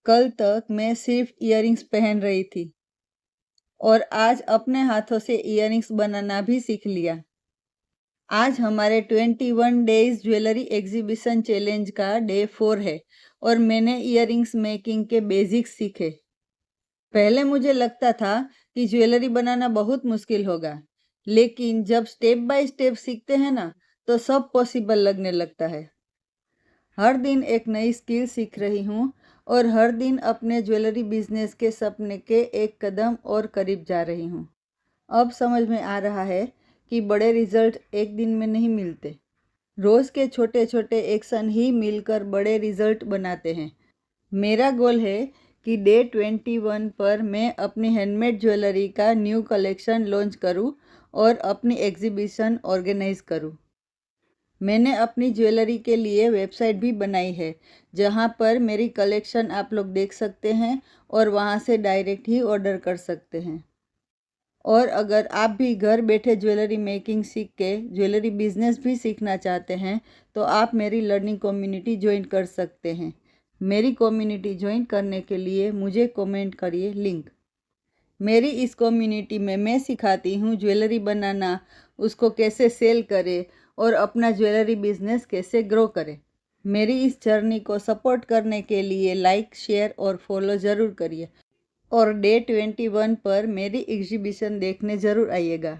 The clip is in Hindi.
कल तक मैं सिर्फ इयररिंग्स पहन रही थी और आज अपने हाथों से इयररिंग्स बनाना भी सीख लिया। आज हमारे 21 डेज ज्वेलरी एग्जीबिशन चैलेंज का डे 4 है और मैंने इयररिंग्स मेकिंग के बेसिक्स सीखे। पहले मुझे लगता था कि ज्वेलरी बनाना बहुत मुश्किल होगा, लेकिन जब स्टेप बाय स्टेप सीखते हैं ना, तो सब पॉसिबल लगने लगता है। हर दिन एक नई स्किल सीख रही हूँ और हर दिन अपने ज्वेलरी बिजनेस के सपने के एक कदम और करीब जा रही हूँ। अब समझ में आ रहा है कि बड़े रिजल्ट एक दिन में नहीं मिलते। रोज़ के छोटे छोटे एक्शन ही मिलकर बड़े रिजल्ट बनाते हैं। मेरा गोल है कि डे 21 पर मैं अपनी हैंडमेड ज्वेलरी का न्यू कलेक्शन लॉन्च करूं और अपनी एग्जीबिशन ऑर्गेनाइज करूं। मैंने अपनी ज्वेलरी के लिए वेबसाइट भी बनाई है, जहां पर मेरी कलेक्शन आप लोग देख सकते हैं और वहां से डायरेक्ट ही ऑर्डर कर सकते हैं। और अगर आप भी घर बैठे ज्वेलरी मेकिंग सीख के ज्वेलरी बिजनेस भी सीखना चाहते हैं, तो आप मेरी लर्निंग कम्युनिटी ज्वाइन कर सकते हैं। मेरी कम्युनिटी ज्वाइन करने के लिए मुझे कमेंट करिए लिंक। मेरी इस कम्युनिटी में मैं सिखाती हूँ ज्वेलरी बनाना, उसको कैसे सेल करें और अपना ज्वेलरी बिजनेस कैसे ग्रो करें। मेरी इस जर्नी को सपोर्ट करने के लिए लाइक, शेयर और फॉलो ज़रूर करिए और डे 21 पर मेरी एग्जीबिशन देखने ज़रूर आइएगा।